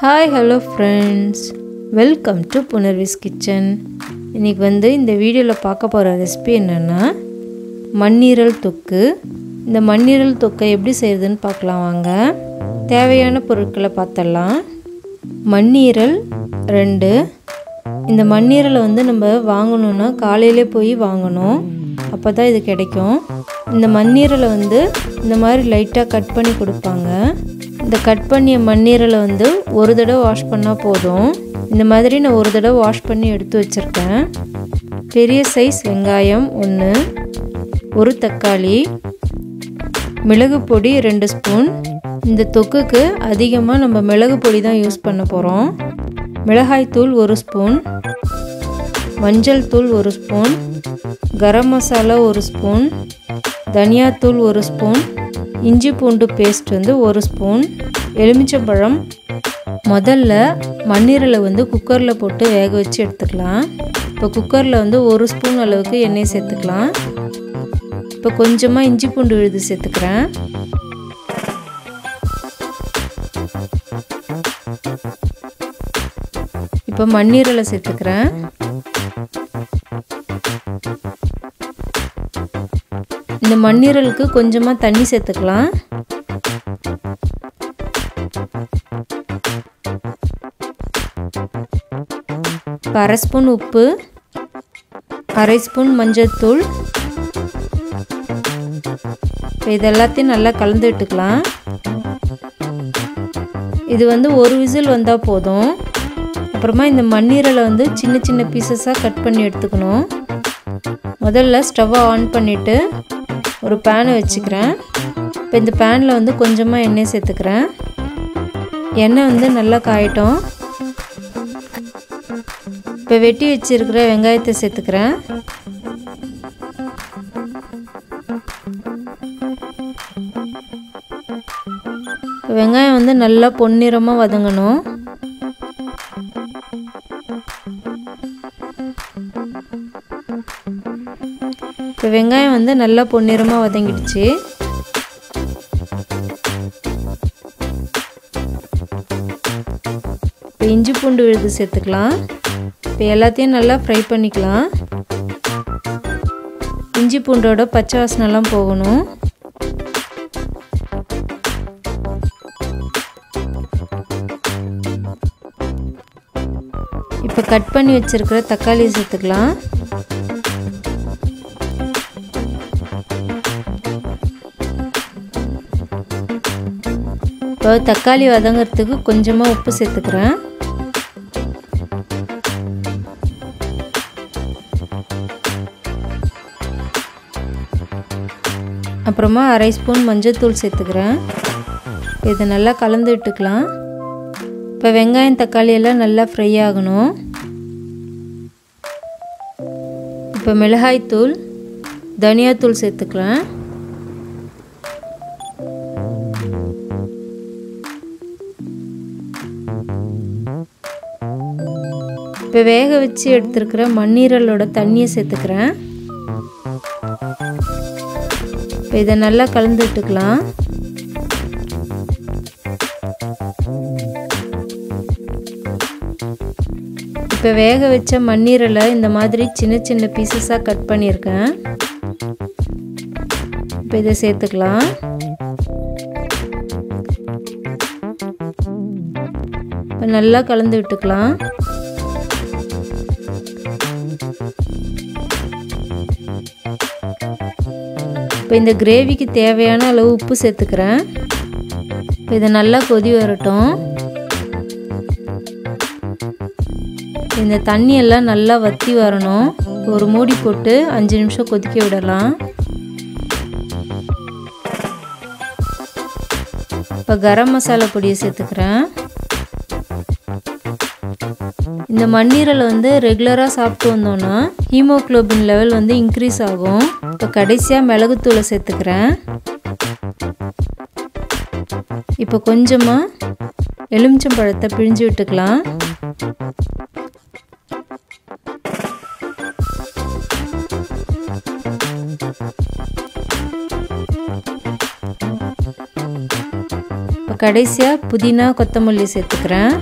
Hi, hello friends. Welcome to Punarvi's kitchen. இன்னைக்கு இந்த வீடியோல பார்க்க போற ரெசிபி என்னன்னா மண்ணீரல் தொக்கு. இந்த மண்ணீரல் தொக்கை எப்படி செய்யறதுன்னு பார்க்கலாம் வாங்க. தேவையான பொருட்களை பார்த்தறலாம். மண்ணீரல் 2. இந்த மண்ணீரலை நம்ம வாங்கணும்னா காலையிலே போய் வாங்கணும். அப்பதான் இது கிடைக்கும். இந்த மண்ணீரலை இந்த மாதிரி லைட்டா கட் பண்ணி கொடுப்பாங்க. இந்த கட் பண்ணிய மண்ணீரலை ஒரு தடவை வாஷ் பண்ணா போதும். இந்த மாதிரி நான் ஒரு தடவை வாஷ் பண்ணி எடுத்து வச்சிருக்கேன். பெரிய சைஸ் வெங்காயம் 1, ஒரு தக்காளி, மிளகு பொடி 2 ஸ்பூன். இந்த தொக்குக்கு அதிகமாக நம்ம மிளகு பொடி தான் யூஸ் பண்ண போகிறோம். மிளகாய் தூள் 1 ஸ்பூன், மஞ்சள் தூள் 1 ஸ்பூன், கரம் மசாலா 1 ஸ்பூன், தனியாத்தூள் 1 ஸ்பூன், இஞ்சி பூண்டு பேஸ்ட் 1 ஸ்பூன், எலுமிச்சம்பழம். முதல்ல மண்ணீரலை குக்கரில் போட்டு வேக வச்சு எடுத்துக்கலாம். இப்போ குக்கரில் 1 ஸ்பூன் அளவுக்கு எண்ணெய் சேர்த்துக்கலாம். இப்போ கொஞ்சமாக இஞ்சி பூண்டு விழுது சேர்த்துக்கிறேன். இப்போ மண்ணீரலை சேர்த்துக்கிறேன். இந்த மண்ணீரலுக்கு கொஞ்சமாக தண்ணி சேர்த்துக்கலாம். அரை ஸ்பூன் உப்பு, அரை ஸ்பூன் மஞ்சள் தூள். இதெல்லாத்தையும் நல்லா கலந்து விட்டுக்கலாம். இது ஒரு விசில் வந்தால் போதும். அப்புறமா இந்த மண்ணீரலை சின்ன சின்ன பீசஸாக கட் பண்ணி எடுத்துக்கணும். முதல்ல ஸ்டவ்வை ஆன் பண்ணிவிட்டு ஒரு பேனை வச்சுக்கிறேன். இப்போ இந்த பேனில் கொஞ்சமாக எண்ணெய் சேர்த்துக்கிறேன். எண்ணெய் நல்லா காயட்டும். இப்போ வெட்டி வச்சிருக்கிற வெங்காயத்தை சேர்த்துக்கிறேன். வெங்காயம் நல்லா பொன்னிறமாக வதங்கணும். இப்போ வெங்காயம் நல்லா பொன்னிறமாக வதங்கிடுச்சு. இப்போ இஞ்சி பூண்டு விழுது சேர்த்துக்கலாம். இப்போ எல்லாத்தையும் நல்லா ஃப்ரை பண்ணிக்கலாம். இஞ்சி பூண்டோட பச்சை வாசனைலாம் போகணும். இப்போ கட் பண்ணி வச்சிருக்கிற தக்காளியை சேர்த்துக்கலாம். இப்போ தக்காளி வதங்கிறதுக்கு கொஞ்சமாக உப்பு சேர்த்துக்கிறேன். அப்புறமா அரை ஸ்பூன் மஞ்சள் தூள் சேர்த்துக்கிறேன். இதை நல்லா கலந்து விட்டுக்கலாம். இப்போ வெங்காயம் தக்காளி எல்லாம் நல்லா ஃப்ரை ஆகணும். இப்போ மிளகாய் தூள், தனியாத்தூள் சேர்த்துக்கிறேன். இப்போ வேக வச்சு எடுத்துருக்கிற மண்ணீரலோட தண்ணியை சேர்த்துக்கிறேன். இப்போ இதை நல்லா கலந்து விட்டுக்கலாம். இப்போ வேக வச்ச மண்ணீரலை இந்த மாதிரி சின்ன சின்ன பீசஸாக கட் பண்ணியிருக்கேன். இப்போ இதை சேர்த்துக்கலாம். இப்போ நல்லா கலந்து விட்டுக்கலாம். இப்போ இந்த கிரேவிக்கு தேவையான அளவு உப்பு சேர்த்துக்கிறேன். இப்போ இதை நல்லா கொதி வரட்டும். இந்த தண்ணியெல்லாம் நல்லா வற்றி வரணும். ஒரு மூடி போட்டு 5 நிமிஷம் கொதிக்க விடலாம். இப்போ கரம் மசாலா பொடியை சேர்த்துக்கிறேன். இந்த மண்ணீரலை ரெகுலராக சாப்பிட்டு வந்தோன்னா ஹீமோகுளோபின் லெவல் இன்க்ரீஸ் ஆகும். இப்போ கடைசியாக மிளகுத்தூளை சேர்த்துக்கிறேன். இப்போ கொஞ்சமாக எலுமிச்சம்பழத்தை பிழிஞ்சு விட்டுக்கலாம். கடைசியாக புதினா கொத்தமல்லி சேர்த்துக்கிறேன்.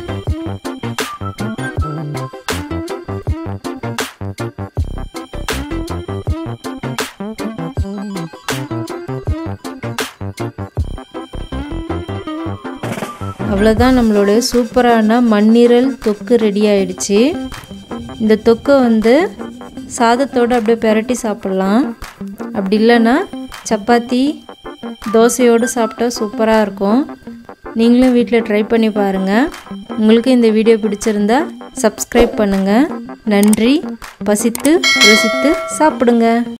அவ்வளோதான், நம்மளுடைய சூப்பரான மண்ணீரல் தொக்கு ரெடி ஆயிடுச்சு. இந்த தொக்கை வந்து சாதத்தோடு அப்படியே பெரட்டி சாப்பிட்லாம். அப்படி இல்லைன்னா சப்பாத்தி தோசையோடு சாப்பிட்டா சூப்பராக இருக்கும். நீங்களும் வீட்டில் ட்ரை பண்ணி பாருங்கள். உங்களுக்கு இந்த வீடியோ பிடிச்சிருந்தா சப்ஸ்கிரைப் பண்ணுங்கள். நன்றி. பசித்து ருசித்து சாப்பிடுங்க.